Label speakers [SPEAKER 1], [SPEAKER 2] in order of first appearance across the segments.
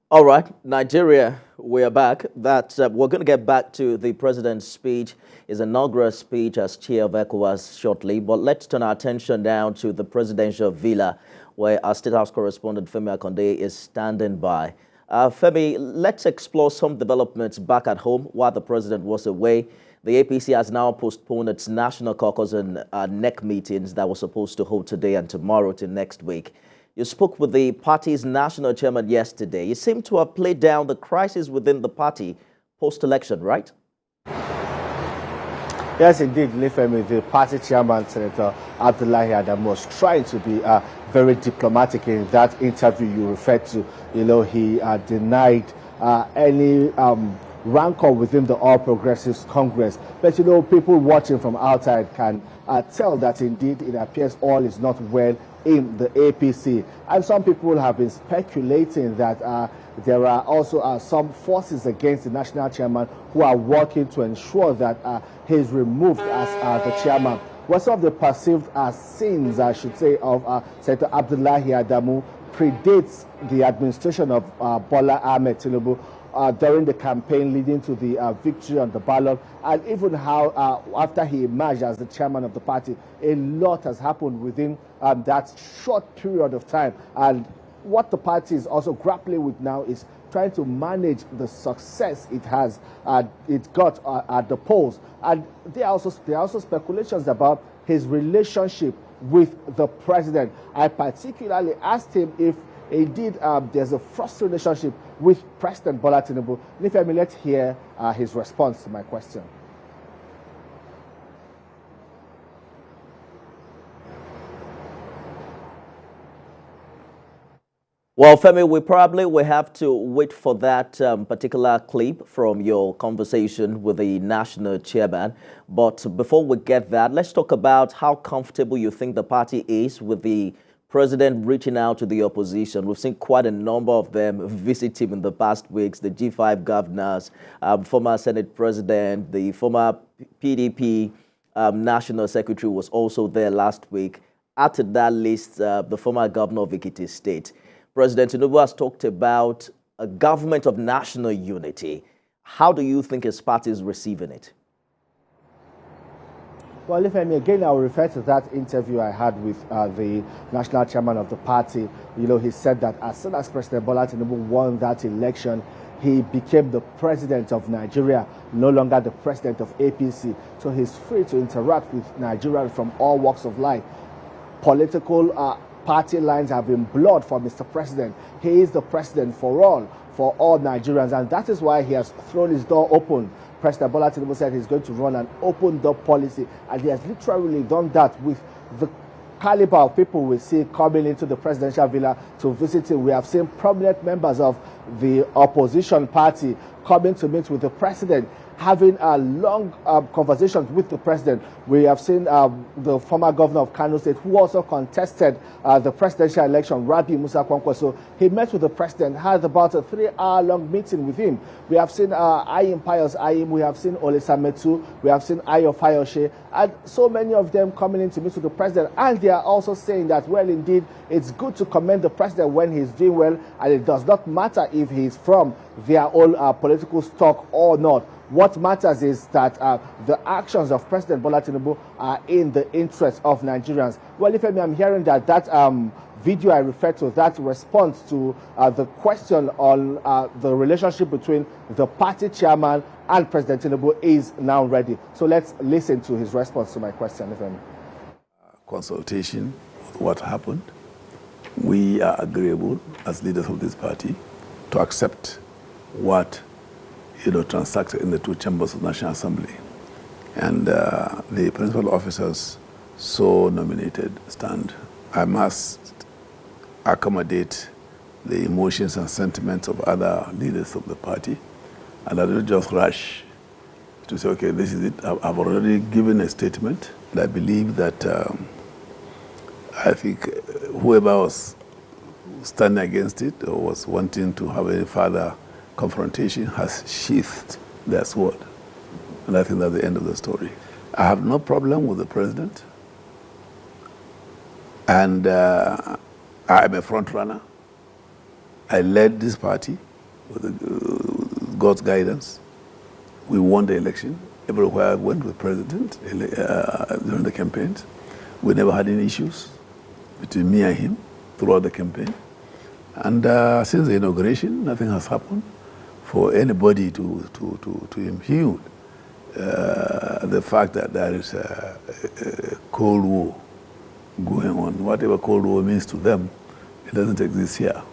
[SPEAKER 1] All right, Nigeria, we are back. We're going to get back to the president's speech, his inaugural speech as chair of ECOWAS shortly. But let's turn our attention down to the presidential villa, where our State House correspondent Femi Akonde is standing by. Femi, let's explore some developments back at home while the president was away. The APC has now postponed its national caucus and NEC meetings that were supposed to hold today and tomorrow to next week. You spoke with the party's national chairman yesterday. You seem to have played down the crisis within the party post-election, right?
[SPEAKER 2] Yes, indeed, Lifemi, the party chairman, Senator Abdullahi Adam, was trying to be very diplomatic in that interview you referred to. You know, he denied any rancor within the All Progressives Congress. But, you know, people watching from outside can tell that indeed it appears all is not well in the APC. And some people have been speculating that there are also some forces against the national chairman who are working to ensure that he's removed as the chairman. Well, some of the perceived sins, I should say, of Senator Abdullahi Adamu predates the administration of Bola Ahmed Tinubu during the campaign leading to the victory on the ballot, and even how after he emerged as the chairman of the party, a lot has happened within that short period of time. And what the party is also grappling with now is trying to manage the success it got at the polls. And there are also speculations about his relationship with the president. I particularly asked him if indeed there's a frosty relationship with President Bola Tinubu. And if I may, let's hear his response to my question.
[SPEAKER 1] Well, Femi, we probably will have to wait for that particular clip from your conversation with the national chairman. But before we get that, let's talk about how comfortable you think the party is with the president reaching out to the opposition. We've seen quite a number of them visit him in the past weeks, the G5 governors, former Senate president, the former PDP national secretary was also there last week. Added that list, the former governor of Ekiti State. President Tinubu has talked about a government of national unity. How do you think his party is receiving it?
[SPEAKER 2] Well, if I may, again, I'll refer to that interview I had with the national chairman of the party. You know, he said that as soon as President Bola Tinubu won that election, he became the president of Nigeria, no longer the president of APC. So he's free to interact with Nigerians from all walks of life. Political party lines have been blurred for Mr. President. He is the president for all Nigerians, and that is why he has thrown his door open. President Bola Tinubu said he's going to run an open door policy, and he has literally done that with the caliber of people we see coming into the presidential villa to visit him. We have seen prominent members of the opposition party coming to meet with the president, having a long conversations with the president. We have seen the former governor of Kano State, who also contested the presidential election, Rabi Musa Kwankwaso. He met with the president, had about a 3-hour-long meeting with him. We have seen Ayim Pius Ayim, we have seen Olesa Metu, we have seen Ayo Fayoshe, and so many of them coming in to meet with the president. And they are also saying that, well, indeed, it's good to commend the president when he's doing well, and it does not matter if he's from their own political stock or not. What matters is that the actions of President Bola Tinubu are in the interest of Nigerians. Well, if I'm hearing that video I referred to, that response to the question on the relationship between the party chairman and President Tinubu is now ready. So let's listen to his response to my question, if any.
[SPEAKER 3] Consultation with what happened. We are agreeable as leaders of this party to accept what transacted in the two chambers of the National Assembly. And the principal officers so nominated stand. I must accommodate the emotions and sentiments of other leaders of the party, and I don't just rush to say, okay, this is it. I've already given a statement. And I believe that I think whoever was standing against it or was wanting to have a further confrontation has sheathed their sword. And I think that's the end of the story. I have no problem with the president. And I'm a front runner. I led this party with God's guidance, we won the election. Everywhere I went with President during the campaigns. We never had any issues between me and him throughout the campaign. And since the inauguration, nothing has happened for anybody to impugn the fact that there is a Cold War going on. Whatever Cold War means to them, it doesn't exist here.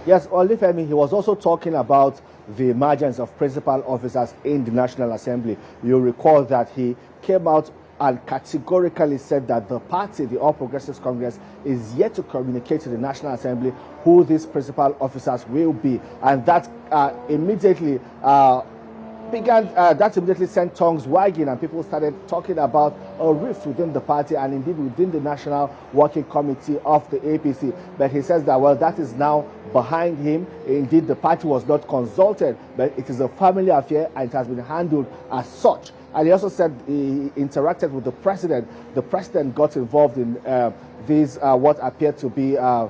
[SPEAKER 2] Yes, Olufemi, he was also talking about the emergence of principal officers in the National Assembly. You'll recall that he came out and categorically said that the party, the All Progressives Congress, is yet to communicate to the National Assembly who these principal officers will be. And that immediately sent tongues wagging, and people started talking about a rift within the party and indeed within the National Working Committee of the APC. But he says that, well, that is now behind him. Indeed, the party was not consulted, but it is a family affair and it has been handled as such. And he also said he interacted with the president. The president got involved in what appeared to be a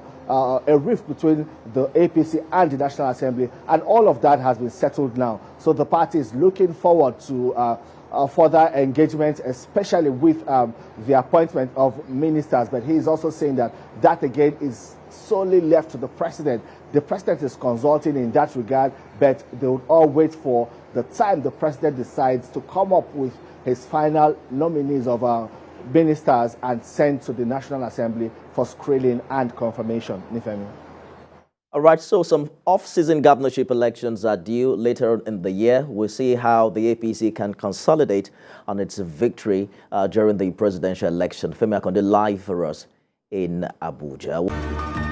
[SPEAKER 2] rift between the APC and the National Assembly, and all of that has been settled now. So the party is looking forward to further engagement, especially with the appointment of ministers. But he is also saying that again is solely left to the president. The president is consulting in that regard, but they would all wait for the time the president decides to come up with his final nominees of ministers and send to the National Assembly for screening and confirmation. Nifemi.
[SPEAKER 1] All right, so some off-season governorship elections are due later in the year. We'll see how the APC can consolidate on its victory during the presidential election. Femi Akonde live for us in Abuja.